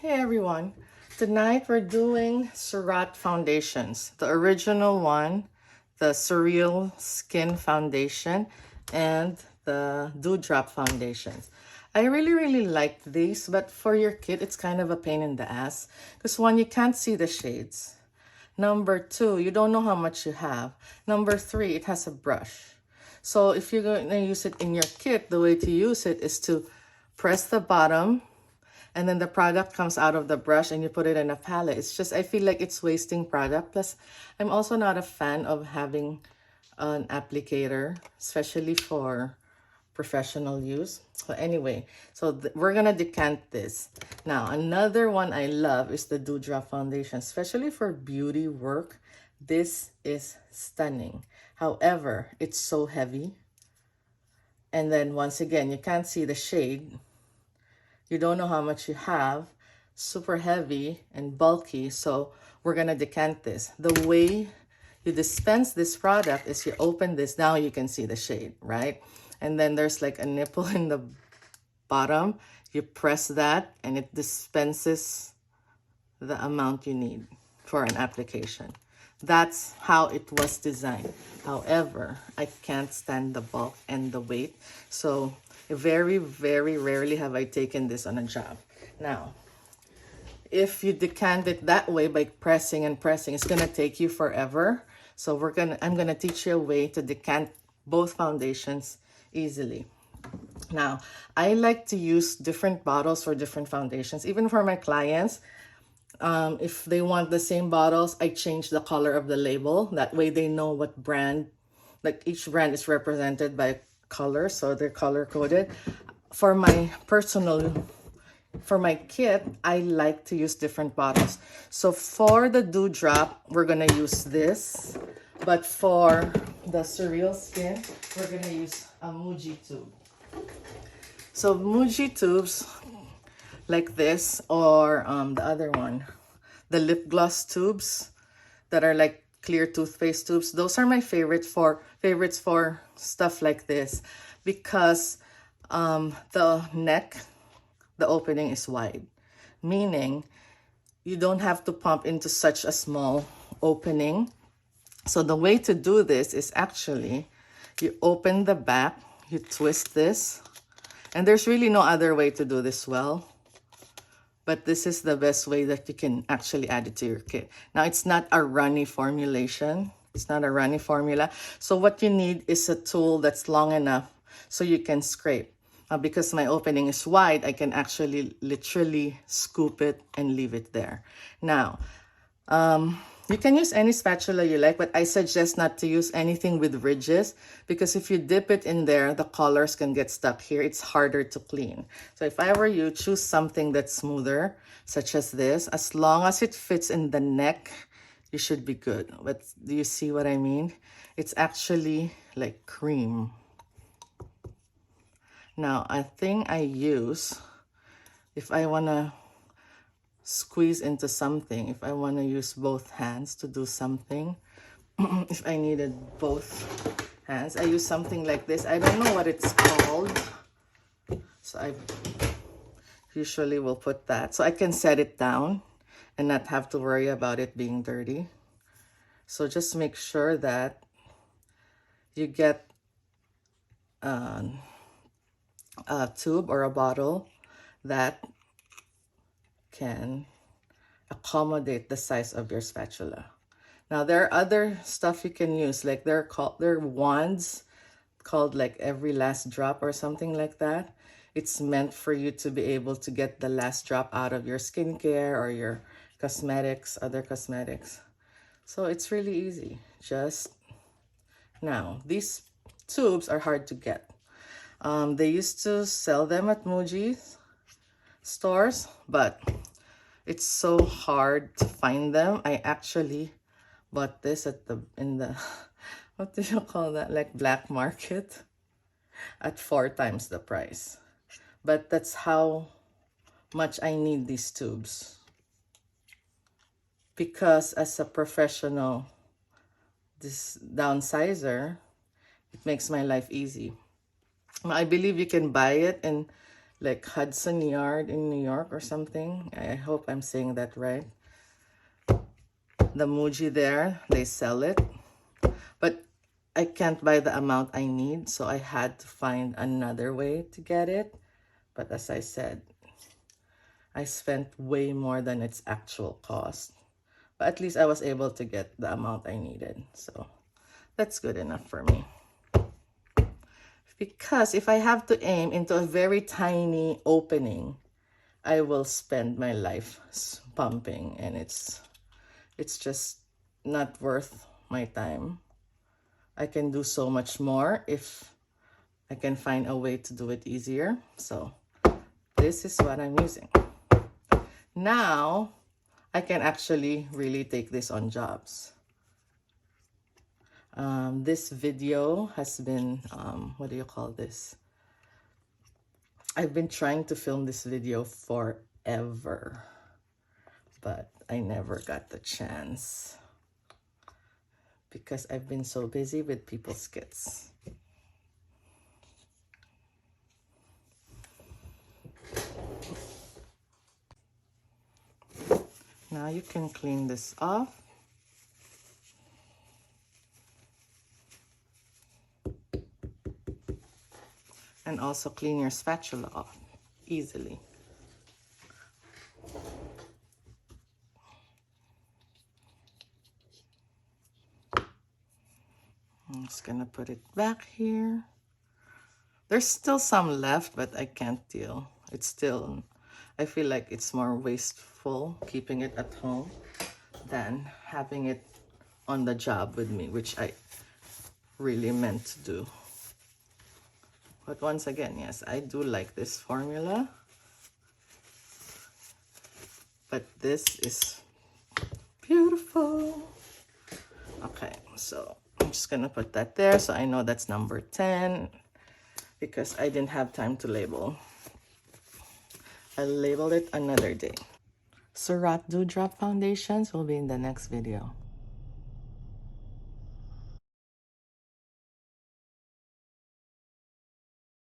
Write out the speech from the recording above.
Hey everyone, tonight we're doing Surratt foundations. The original one, the Surreal Skin Foundation, and the Dewdrop foundations. I really like these, but for your kid, it's kind of a pain in the ass. Because one, you can't see the shades. Number two, you don't know how much you have. Number three, it has a brush. So if you're going to use it in your kit, the way to use it is to press the bottom, and then the product comes out of the brush and you put it in a palette. It's just, I feel like it's wasting product. Plus, I'm also not a fan of having an applicator, especially for professional use. So anyway, so we're gonna decant this. Now, another one I love is the Dewdrop foundation, especially for beauty work. This is stunning. However, it's so heavy. And then once again, you can't see the shade. You don't know how much you have, super heavy and bulky, so we're gonna decant this. The way you dispense this product is you open this, now you can see the shade, right? And then there's like a nipple in the bottom. You press that and it dispenses the amount you need for an application. That's how it was designed. However, I can't stand the bulk and the weight, so very rarely have I taken this on a job. Now, if you decant it that way by pressing and pressing, it's gonna take you forever. So I'm gonna teach you a way to decant both foundations easily. Now, I like to use different bottles for different foundations, even for my clients. If they want the same bottles, I change the color of the label. That way they know what brand, like each brand is represented by color, so they're color coded. For my kit, I like to use different bottles. So for the Dewdrop, we're gonna use this, but for the Surreal Skin, we're gonna use a Muji tube. So Muji tubes like this, or the other one, the lip gloss tubes that are like clear toothpaste tubes. Those are my favorites for stuff like this, because the neck, the opening is wide, meaning you don't have to pump into such a small opening. So the way to do this is actually you open the back, you twist this, and there's really no other way to do this well. But this is the best way that you can actually add it to your kit. Now, it's not a runny formulation. It's not a runny formula. So what you need is a tool that's long enough so you can scrape. Because my opening is wide, I can actually literally scoop it and leave it there. Now, you can use any spatula you like, but I suggest not to use anything with ridges, because if you dip it in there, the colors can get stuck here. It's harder to clean. So if I were you, choose something that's smoother, such as this. As long as it fits in the neck, you should be good. But do you see what I mean? It's actually like cream. Now, a thing I use, if I want to squeeze into something, if I want to use both hands to do something, if I needed both hands, I use something like this. I don't know what it's called, so I usually will put that so I can set it down and not have to worry about it being dirty. So just make sure that you get a tube or a bottle that can accommodate the size of your spatula. Now, there are other stuff you can use, like there are wands called like Every Last Drop or something like that. It's meant for you to be able to get the last drop out of your skincare or your cosmetics, other cosmetics. So it's really easy. Now, these tubes are hard to get. They used to sell them at Muji stores, but it's so hard to find them. I actually bought this in the what do you call that, like black market, at 4 times the price. But that's how much I need these tubes, because as a professional downsizer, it makes my life easy. I believe you can buy it in like Hudson Yard in New York or something. I hope I'm saying that right. The Muji there, they sell it. But I can't buy the amount I need, so I had to find another way to get it. But as I said, I spent way more than its actual cost. But at least I was able to get the amount I needed. So that's good enough for me. Because if I have to aim into a very tiny opening, I will spend my life pumping, and it's just not worth my time. I can do so much more if I can find a way to do it easier. So this is what I'm using. Now I can actually really take this on jobs. This video has been, what do you call this? I've been trying to film this video forever, but I never got the chance because I've been so busy with people's skits. Now you can clean this off. And also clean your spatula off easily. I'm just gonna put it back here. There's still some left, but I can't deal. It's still, I feel like it's more wasteful keeping it at home than having it on the job with me, which I really meant to do. But once again, yes, I do like this formula. But this is beautiful. Okay, so I'm just gonna put that there so I know that's number 10 because I didn't have time to label. I'll label it another day. Surratt Dewdrop foundations will be in the next video.